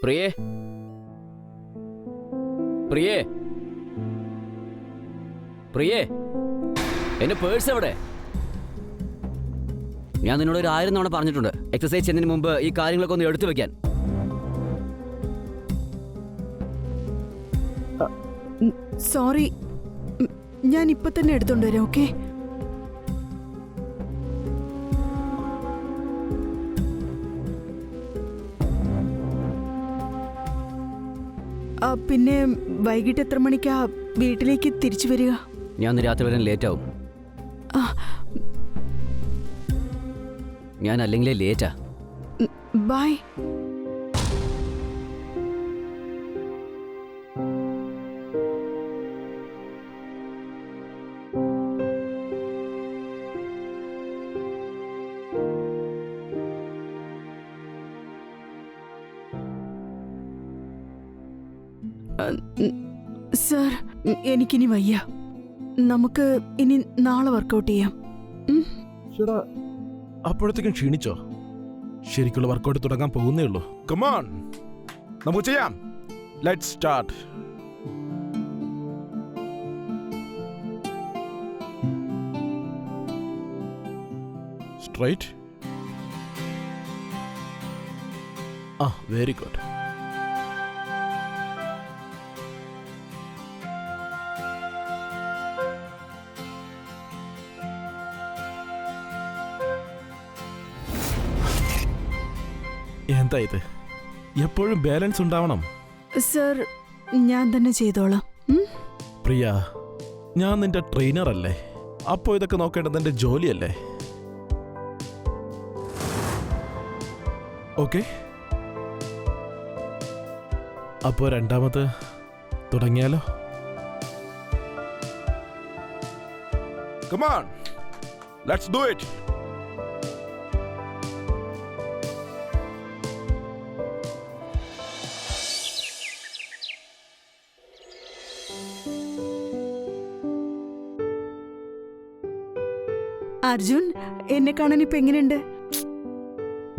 പ്രിയേ, പ്രിയേ, പ്രിയേ, എന്റെ പേഴ്സ് എവിടെ? ഞാൻ നിന്നോട് ഒരു 1000 തവണ പറഞ്ഞിട്ടുണ്ട് എക്സസൈസ് ചെയ്യുന്നതിന് മുമ്പ് ഈ കാര്യങ്ങളൊക്കെ ഒന്ന് എടുത്തു വെക്കാൻ. സോറി, ഞാൻ ഇപ്പൊ തന്നെ എടുത്തോണ്ട് വരാം. ഓക്കെ? പിന്നെ വൈകിട്ട് എത്ര മണിക്കാ വീട്ടിലേക്ക് തിരിച്ചു വരിക? ഞാൻ രാത്രി വരാൻ ലേറ്റ് ആവും. ഞാൻ അല്ലെങ്കിലേ ലേറ്റാ. ബൈ. സർ, എനിക്കിനി വയ്യ. നമുക്ക് ഇനി നാളെ വർക്കൗട്ട് ചെയ്യാം. അപ്പോഴത്തേക്കും ക്ഷീണിച്ചോ? ശരിക്കുള്ള വർക്കൗട്ട് തുടങ്ങാൻ പോകുന്നേ ഉള്ളൂ. കം ഓൺ, നമുക്ക് ചെയ്യാം. Let's start. Straight. Very good. എന്താ ഇത്? എപ്പോഴും ബാലൻസ് ഉണ്ടാവണം. സർ, ഞാൻ തന്നെ ചെയ്തോളാം. പ്രിയ, ഞാൻ നിന്റെ ട്രെയിനർ അല്ലേ? അപ്പോ ഇതൊക്കെ നോക്കേണ്ടത് എന്റെ ജോലിയല്ലേ? ഓക്കെ, അപ്പോ രണ്ടാമത് തുടങ്ങിയാലോ? Come on, let's do it. Arjun, എന്നെ കാണാൻ ഇപ്പൊ എങ്ങനെയുണ്ട്?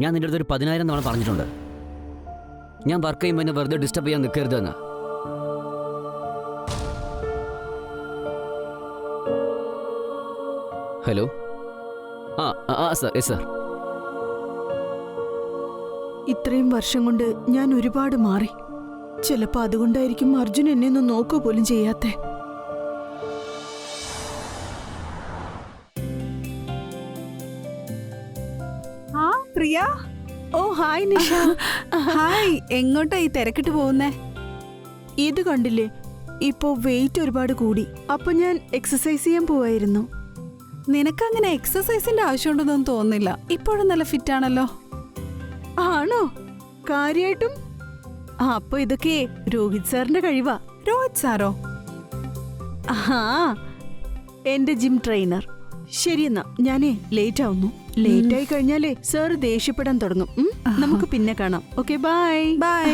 ഞാൻ നിന്റെ അടുത്ത് ഒരു 10000 തവണ പറഞ്ഞിട്ടുണ്ട് ഞാൻ വർക്ക് ചെയ്യുമ്പോൾ എന്നെ വെറുതെ ഡിസ്റ്റർബ് ചെയ്യാൻ നിൽക്കരുതെന്ന്. ഹലോ. സർ. Yes sir. ഇത്രയും വർഷം കൊണ്ട് ഞാൻ ഒരുപാട് മാറി. ചിലപ്പോ അതുകൊണ്ടായിരിക്കും അർജുൻ എന്നെ ഒന്ന് നോക്കുക പോലും ചെയ്യാത്തെ. പ്രിയ. ഓ, ഹായ് നിഷ. ഹായ്. എങ്ങോട്ടാ ഈ തിരക്കിട്ട് പോകുന്നേ? ഇത് കണ്ടില്ലേ, ഇപ്പോ വെയിറ്റ് ഒരുപാട് കൂടി. അപ്പൊ ഞാൻ എക്സസൈസ് ചെയ്യാൻ പോവായിരുന്നു. നിനക്കങ്ങനെ എക്സസൈസിന്റെ ആവശ്യമുണ്ടെന്നൊന്നും തോന്നുന്നില്ല. ഇപ്പോഴും നല്ല ഫിറ്റ് ആണല്ലോ. ആണോ? കാര്യായിട്ടും? അപ്പൊ ഇതൊക്കെ രോഹിത് സാറിന്റെ കഴിവാ. രോഹിത് സാറോ? എന്റെ ജിം ട്രെയിനർ. ശരിയെന്നാ, ഞാനേ ലേറ്റ് ആവുന്നു. ലേറ്റ് ആയി കഴിഞ്ഞാലേ സാർ ദേഷ്യപ്പെടാൻ തുടങ്ങും. നമുക്ക് പിന്നെ കാണാം. Okay, bye. Bye.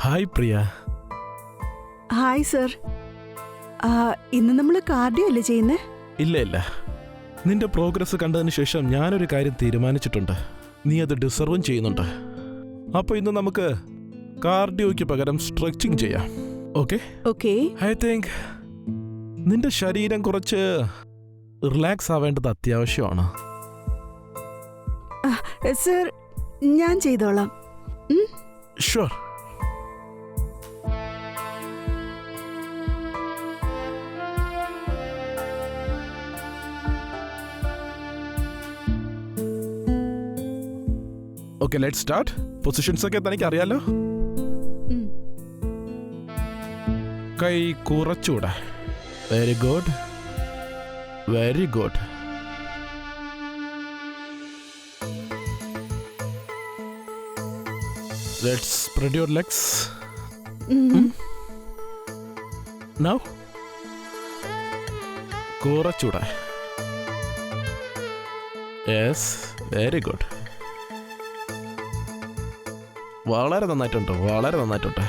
Hi Priya. Hi sir. ഇന്ന് നമ്മള് കാർഡിയോ അല്ലേ ചെയ്യുന്നേ? ഇല്ല, നിന്റെ പ്രോഗ്രസ് കണ്ടതിന് ശേഷം ഞാനൊരു കാര്യം തീരുമാനിച്ചിട്ടുണ്ട്. നീ അത് ഡിസർവും ചെയ്യുന്നുണ്ട്. അപ്പൊ ഇന്ന് നമുക്ക് കാർഡിയോയ്ക്ക് പകരം സ്ട്രെച്ചിങ് ചെയ്യാം. ഓക്കെ? ഓക്കെ. ഐ തിങ്ക് നിന്റെ ശരീരം കുറച്ച് റിലാക്സ് ആവേണ്ടത് അത്യാവശ്യമാണ്. സർ, ഞാൻ ചെയ്തോളാം. Sure. Okay, let's start. Positions ഒക്കെ തനിക്ക് അറിയാലോ. കൈ കുറച്ചുകൂടെ. Very good, very good. Let's spread your legs. Now കുറച്ചുകൂടെ. Yes, very good. വളരെ നന്നായിട്ടുണ്ട്, വളരെ നന്നായിട്ടുണ്ട്.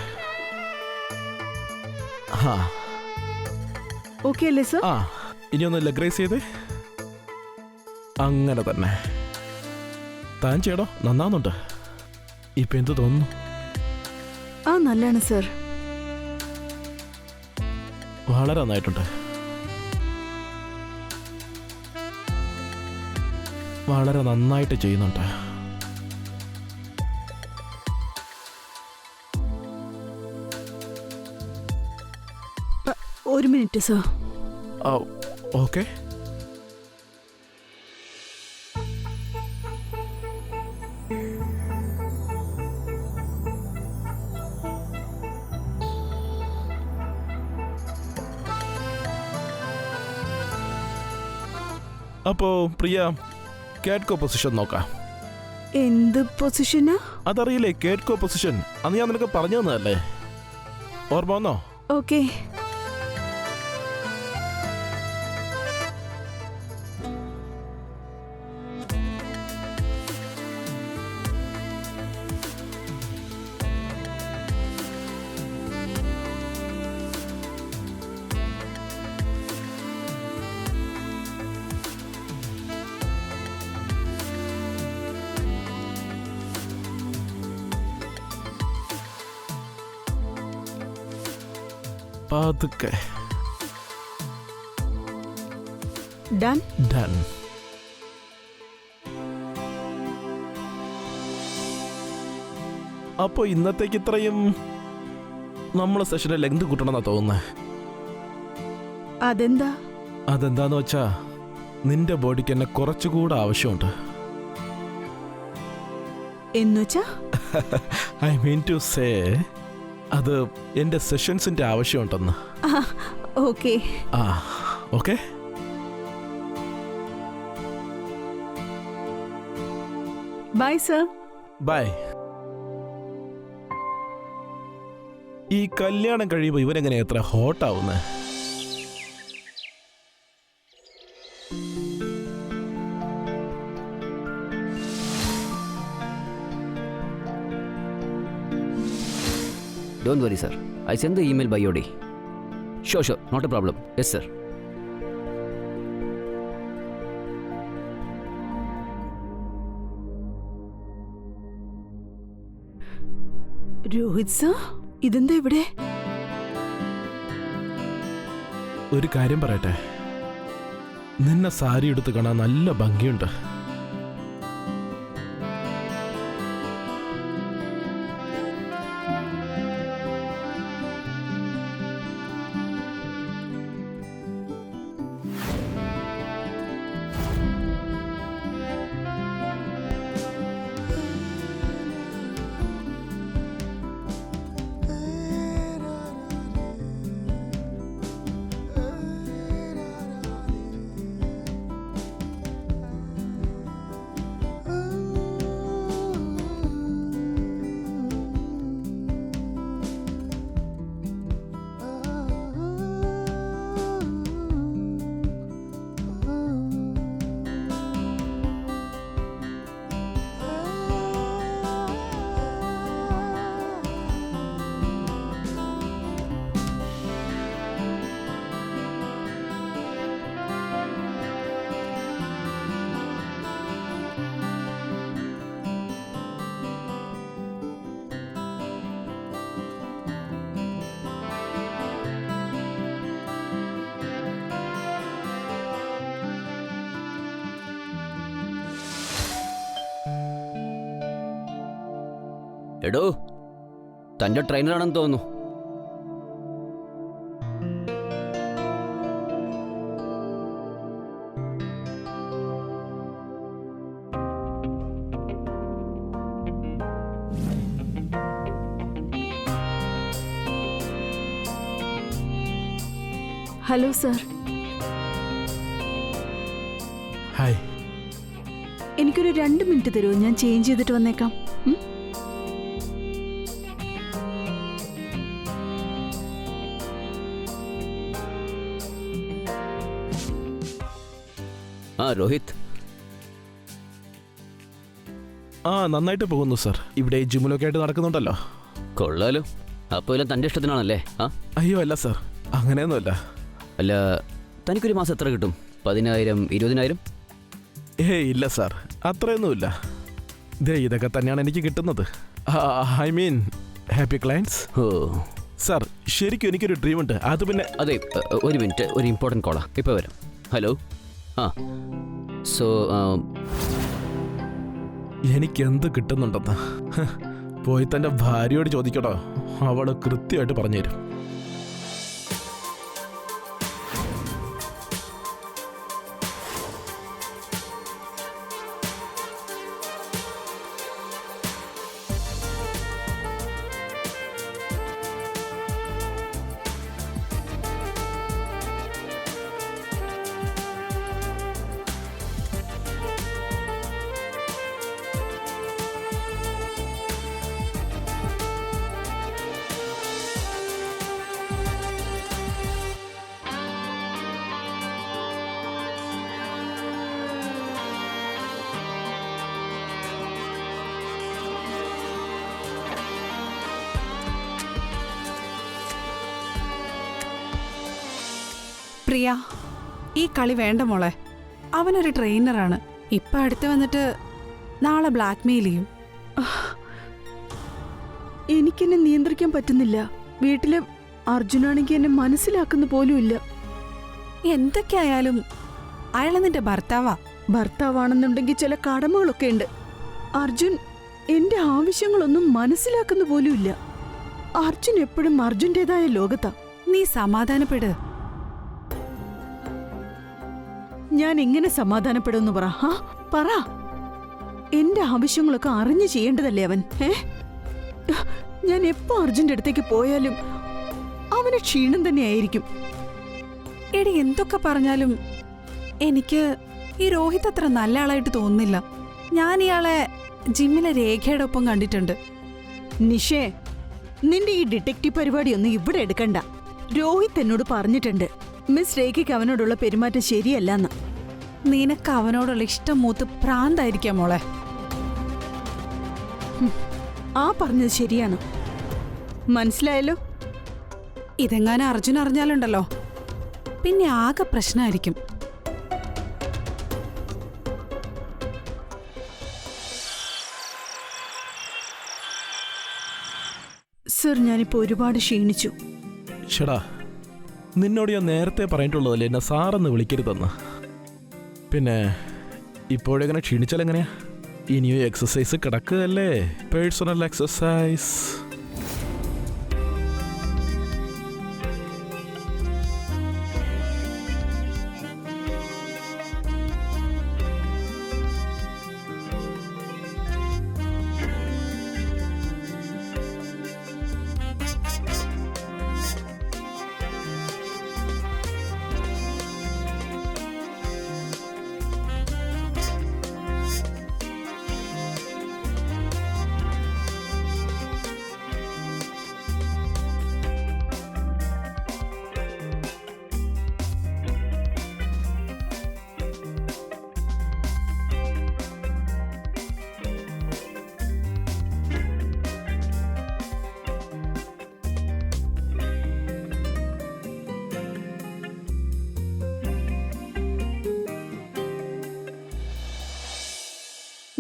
ആ ഓക്കെ അല്ലേ സർ? ആ ഇനി ഒന്ന് ലെഗ് ചെയ്തേ. അങ്ങനെ തന്നെ. താൻ ചെയ്യടോ, നന്നാവുന്നുണ്ട്. ഇപ്പൊ എന്ത് തോന്നുന്നു? ആ നല്ലാണ് സർ. വളരെ നന്നായിട്ടുണ്ട്. വളരെ നന്നായിട്ട് ചെയ്യുന്നുണ്ട്. ഒരു മിനിറ്റ് സർ. ഓക്കെ. അപ്പോ പ്രിയ, കേഡ്കോ പൊസിഷൻ നോക്കാം. എന്ത് പൊസിഷനാ? അതറിയില്ലേ, കേഡ്കോ പൊസിഷൻ? അന്ന് ഞാൻ നിനക്ക് പറഞ്ഞു തന്നതല്ലേ, ഓർമ്മ വന്നോ? ഓക്കെ. പതുക്കെ. ഡൺ. ഡൺ. അപ്പോ ഇന്നത്തേക്ക് ഇത്രയും. നമ്മളെ സെഷന്റെ ലെങ്ത് കൂട്ടണമെന്നാ തോന്നുന്നത്. അതെന്താ? അതെന്താന്ന് വെച്ചാ നിന്റെ ബോഡിക്ക് എന്നെ കുറച്ചുകൂടെ ആവശ്യമുണ്ട്. എന്നുവെച്ചാ? ഐ മീൻ ടു സേ, അത് എന്റെ സെഷൻസിന്റെ ആവശ്യമുണ്ടെന്ന്. ഓക്കെ. ആ ഓക്കെ. Bye sir. ബൈ. ഈ കല്യാണം കഴിയുമ്പോ ഇവനെങ്ങനെ എത്ര ഹോട്ടാവുന്നേ? Don't worry, sir. I sent the email by your day. Sure, not a problem. Yes, sir. Rohit sir, ഇതെന്താ ഇവിടെ? ഒരു കാര്യം പറയട്ടെ, നിന്നെ സാരി എടുത്ത് കാണാൻ നല്ല ഭംഗിയുണ്ട്. എടോ, തന്റെ ട്രെയിനറാണെന്ന് തോന്നുന്നു. Hello sir. ഹായ്. എനിക്കൊരു 2 മിനിറ്റ് തരുമോ? ഞാൻ ചേഞ്ച് ചെയ്തിട്ട് വന്നേക്കാം. ആ രോഹിത്. ആ നന്നായിട്ട് പോകുന്നു സർ. ഇവിടെ ജിമ്മിലൊക്കെ ആയിട്ട് നടക്കുന്നുണ്ടല്ലോ. കൊള്ളാലോ. അപ്പോൾ എല്ലാം തൻ്റെ ഇഷ്ടത്തിനാണല്ലേ? ആ അയ്യോ അല്ല സർ, അങ്ങനെയൊന്നുമല്ല. അല്ല, തനിക്കൊരു മാസം എത്ര കിട്ടും? 10,000, 20,000? ഇല്ല സാർ, അത്രയൊന്നുമില്ല. ഇതൊക്കെ തന്നെയാണ് എനിക്ക് കിട്ടുന്നത്. I mean happy clients. Oh sir, ശരിക്കും എനിക്കൊരു ഡ്രീം ഉണ്ട്. അത് പിന്നെ അതെ, ഒരു മിനിറ്റ്, ഒരു ഇമ്പോർട്ടൻറ്റ് കോളാ, ഇപ്പോൾ വരാം. ഹലോ. ആ സോ എനിക്ക് എന്ത് കിട്ടുന്നുണ്ടെന്ന് പോയി തൻ്റെ ഭാര്യയോട് ചോദിക്കട്ടോ, അവള് കൃത്യമായിട്ട് പറഞ്ഞുതരും. പ്രിയ, ഈ കളി വേണ്ട മോളെ. അവനൊരു ട്രെയിനറാണ്. ഇപ്പൊ അടുത്ത് വന്നിട്ട് നാളെ ബ്ലാക്ക്മെയിൽ ചെയ്യും. എനിക്കെന്നെ നിയന്ത്രിക്കാൻ പറ്റുന്നില്ല. വീട്ടില് അർജുനാണെങ്കിൽ എന്നെ മനസ്സിലാക്കുന്ന പോലുമില്ല. എന്തൊക്കെയായാലും അയാൾ നിന്റെ ഭർത്താവാ. ഭർത്താവാണെന്നുണ്ടെങ്കിൽ ചില കടമകളൊക്കെ ഉണ്ട്. അർജുൻ എന്റെ ആവശ്യങ്ങളൊന്നും മനസ്സിലാക്കുന്ന പോലുമില്ല. അർജുൻ എപ്പോഴും അർജുൻ്റെതായ ലോകത്താ. നീ സമാധാനപ്പെട്. ഞാൻ എങ്ങനെ സമാധാനപ്പെടുമെന്ന് പറ. പറ. എന്റെ ആവശ്യങ്ങളൊക്കെ അറിഞ്ഞു ചെയ്യേണ്ടതല്ലേ അവൻ? ഞാൻ എപ്പോ അർജുന്റെ അടുത്തേക്ക് പോയാലും അവന് ക്ഷീണം തന്നെയായിരിക്കും. എടി, എന്തൊക്കെ പറഞ്ഞാലും എനിക്ക് ഈ രോഹിത് അത്ര നല്ല ആളായിട്ട് തോന്നുന്നില്ല. ഞാൻ ഇയാളെ ജിമ്മിലെ രേഖയുടെ ഒപ്പം കണ്ടിട്ടുണ്ട്. നിഷേ, നിന്റെ ഈ ഡിറ്റക്റ്റീവ് പരിപാടിയൊന്നും ഇവിടെ എടുക്കണ്ട. രോഹിത് എന്നോട് പറഞ്ഞിട്ടുണ്ട് മിസ് രേഖയ്ക്ക് അവനോടുള്ള പെരുമാറ്റം ശരിയല്ലെന്ന്. നിനക്ക് അവനോടുള്ള ഇഷ്ടം മൂത്ത് പ്രാന്തായിരിക്കാം മോളെ. ആ പറഞ്ഞത് ശരിയാണ്. മനസ്സിലായല്ലോ? ഇതെങ്ങാനും അർജുൻ അറിഞ്ഞാലുണ്ടല്ലോ, പിന്നെ ആകെ പ്രശ്നമായിരിക്കും. സർ, ഞാനിപ്പോ ഒരുപാട് ക്ഷീണിച്ചു. ഷടാ, നിന്നോട് ഞാൻ നേരത്തെ പറഞ്ഞിട്ടുള്ളതല്ലേ എന്നെ സാറെന്ന് വിളിക്കരുതെന്ന്. പിന്നെ ഇപ്പോഴെങ്ങനെ ക്ഷീണിച്ചാലെങ്ങനെയാ? ഇനിയും എക്സസൈസ് കിടക്കുകയല്ലേ, പേഴ്സണൽ എക്സസൈസ്.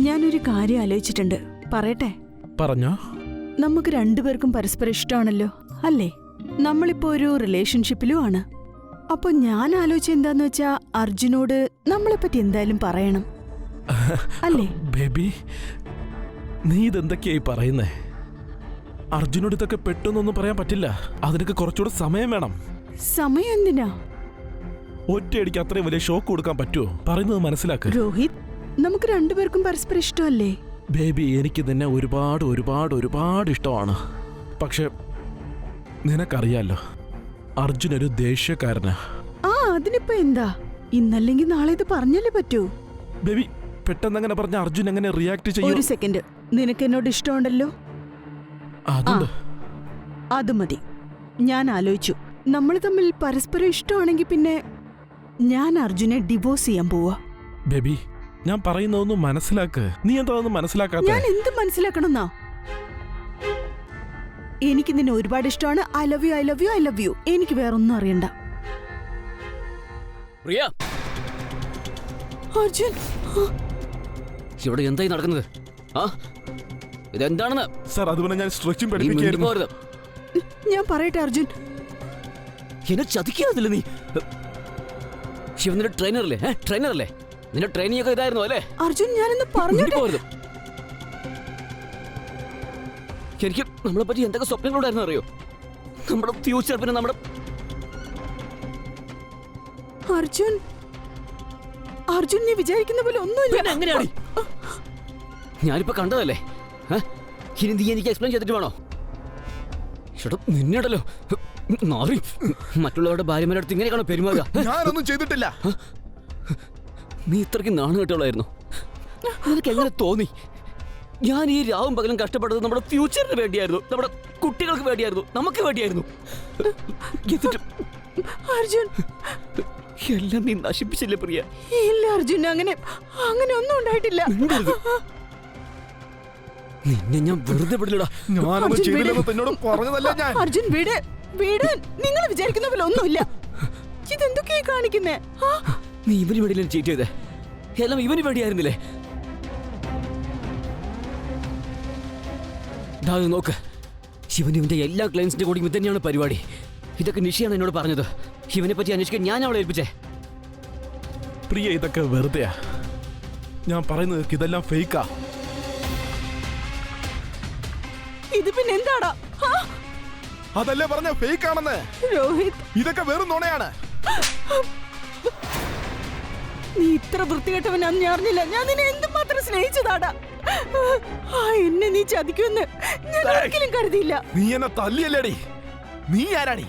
ഞാനൊരു കാര്യം ആലോചിച്ചിട്ടുണ്ട്, പറയട്ടെ? പറഞ്ഞോ. നമുക്ക് രണ്ടുപേർക്കും പരസ്പരം ഇഷ്ടമാണല്ലോ, അല്ലേ? നമ്മളിപ്പോ ഒരു റിലേഷൻഷിപ്പിലും ആണ്. അപ്പൊ ഞാൻ ആലോചിച്ച എന്താന്ന് വെച്ചാ, അർജുനോട് നമ്മളെപ്പറ്റി എന്തായാലും പറയണം, അല്ലേ? ബേബി, നീ ഇതെന്തൊക്കെയായി പറയുന്നേ? അർജുനോട് ഇതൊക്കെ പെട്ടെന്നൊന്നും പറയാൻ പറ്റില്ല. അതിനൊക്കെ കുറച്ചുകൂടെ സമയം വേണം. സമയം എന്തിനാ? ഒറ്റയടിക്ക് അത്രയും വലിയ ഷോക്ക് കൊടുക്കാൻ പറ്റുമോ? പറയുന്നത് മനസ്സിലാക്ക്. രോഹിത്, നമുക്ക് രണ്ടുപേർക്കും പരസ്പരം ഇഷ്ടമല്ലേ? ബേബി, എനിക്ക് നിന്നെ ഒരുപാട് ഒരുപാട് ഒരുപാട് ഇഷ്ടമാണ്. പക്ഷെ നിനക്കറിയാലോ, അർജുൻ ഒരു ദേഷ്യക്കാരനാ. അതിനിപ്പോ എന്താ? ഇന്നല്ലെങ്കിൽ നാളെ ഇത് പറഞ്ഞല്ലേ പറ്റൂ. ബേബി, പെട്ടെന്ന് അങ്ങനെ പറഞ്ഞ അർജുൻ എങ്ങനെ റിയാക്ട് ചെയ്യും? ഒരു സെക്കൻഡ്. നിനക്ക് എന്നോട് ഇഷ്ടമുണ്ടല്ലോ? അത് മതി. ഞാൻ ആലോചിച്ചു, നമ്മൾ തമ്മിൽ പരസ്പരം ഇഷ്ടമാണെങ്കിൽ പിന്നെ ഞാൻ അർജുനെ ഡിവോഴ്സ് ചെയ്യാൻ പോവാ. ബേബി, ഞാൻ പറയുന്നതൊന്നും മനസ്സിലാക്ക്. നീ എന്താ ഒന്നും മനസ്സിലാക്കാത്ത? ഞാൻ എന്ത് മനസ്സിലാക്കണമെന്നാ? എനിക്ക് നിന്നെ ഒരുപാട് ഇഷ്ടമാണ്. I love you, I love you, I love you. എനിക്ക് വേറൊന്നും അറിയണ്ട. പ്രിയ, അർജുൻ, ഇവിടെ എന്തായി നടക്കുന്നത്? ആ ഇതെന്താണെന്ന്? സാർ, അതുപോലെ ഞാൻ സ്ട്രെച്ചിങ് നീ പഠിപ്പിക്കായിരുന്നു. മിണ്ടിപ്പോകരുത്. ഞാൻ പറയട്ടെ അർജുൻ. എന്നെ ചതിക്കാതില്ല നീ. ശിവൻ നിന്റെ ട്രെയിനറല്ലേ? ട്രെയിനറല്ലേ? നിന്റെ ട്രെയിനിങ് ഒക്കെ ഇതായിരുന്നു അല്ലേ? അർജുൻ, ഞാനെന്ന് പറഞ്ഞു. മിണ്ടിപ്പോകരുത്. എനിക്ക് നമ്മളെ പറ്റി എന്തൊക്കെ സ്വപ്നങ്ങളുണ്ടായിരുന്നു അറിയോ? നമ്മുടെ ഫ്യൂച്ചർ, പിന്നെ നമ്മുടെ അർജുൻ, അർജുൻ, നീ വിചാരിക്കുന്ന പോലെ ഒന്നുമില്ല. എങ്ങനെയാണ് ഞാനിപ്പോ കണ്ടതല്ലേ? ഇനി നീ എനിക്ക് എക്സ്പ്ലെയിൻ ചെയ്തിട്ട് വേണോ? നിന്നടല്ലോ നാറി. മറ്റുള്ളവരുടെ ഭാര്യമാരുടെ അടുത്ത് ഇങ്ങനെയാണോ പെരുമാറുക? ഞാനൊന്നും ചെയ്തിട്ടില്ല. നീ ഇത്രയ്ക്ക് നാണം കെട്ടുള്ളായിരുന്നു. നിനക്ക് എങ്ങനെ തോന്നി? ഞാൻ ഈ രാവും പകലും കഷ്ടപ്പെട്ടത് നമ്മുടെ ഫ്യൂച്ചറിന് വേണ്ടിയായിരുന്നു, നമ്മുടെ കുട്ടികൾക്ക് വേണ്ടിയായിരുന്നു, നമുക്ക് വേണ്ടിയായിരുന്നു. അർജുൻ, എല്ലാം നീ നശിപ്പിച്ചില്ലേ പ്രിയ? ഇല്ല അർജുൻ, അങ്ങനെ ഒന്നും ഉണ്ടായിട്ടില്ല. നിന്നെ ഞാൻ വെറുതെ വിടില്ലടാ. ഞാനൊന്നും അർജുൻ, ചെയ്തില്ലെന്ന് തന്നോട് പറഞ്ഞതല്ല ഞാൻ. അർജുൻ, വീട് നിങ്ങൾ വിചാരിക്കുന്ന പോലെ ഒന്നുമില്ല. ഇതെന്തൊക്കെയാ കാണിക്കുന്നേ? നീ ഇവന് വേണ്ടിയില്ലേ ചീറ്റ് ചെയ്തേ? എല്ലാം ഇവന് വേണ്ടിയായിരുന്നില്ലേ? നോക്ക്, ശിവൻ ഇവന്റെ എല്ലാ ക്ലയൻസിന്റെ കൂടി ഇത് തന്നെയാണ് പരിപാടി. ഇതൊക്കെ നിഷയാണ് എന്നോട് പറഞ്ഞത്. ശിവനെ പറ്റി അന്വേഷിക്കാൻ ഞാൻ അവളെ ഏൽപ്പിച്ചേ. പ്രിയ, ഇതൊക്കെ വെറുതെയാ. ഞാൻ പറയുന്നത് ഇതെല്ലാം ഫേക്കാ. ഇത് പിന്നെ എന്താടാ? അതല്ലേ പറഞ്ഞ ഫേക്ക് ആണെന്ന്. രോഹിത്, ഇതൊക്കെ വെറും നുണയാണ്. നീ ഇത്ര വൃത്തികെട്ടവനാന്ന് ഞാൻ അറിഞ്ഞില്ല. ഞാൻ നിന്നെ എന്തുമാത്രം സ്നേഹിച്ചതാടാ. എന്നെ നീ ചതിക്കുമെന്ന് ഞാൻ ഒരിക്കലും കരുതിയില്ല. നീ എന്നെ തല്ലിയല്ലേടി? നീ ആരാടി?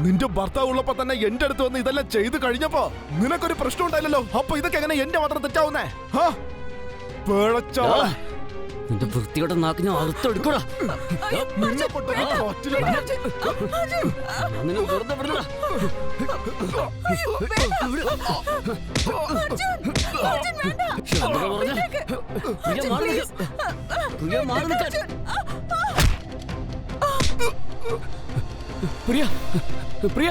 നിന്റെ ഭർത്താവ് ഉള്ളപ്പോ തന്നെ എന്റെ അടുത്ത് വന്ന് ഇതെല്ലാം ചെയ്തു കഴിഞ്ഞപ്പോ നിനക്കൊരു പ്രശ്നം ഉണ്ടായില്ലല്ലോ. അപ്പൊ ഇതൊക്കെ എങ്ങനെ എന്റെ മാത്രം തെറ്റാവുന്നേ? നിന്റെ വൃത്തികെട്ട നാക്ക് ഞാൻ അറുത്തെടുക്കൂടാ. പ്രിയ, പ്രിയ,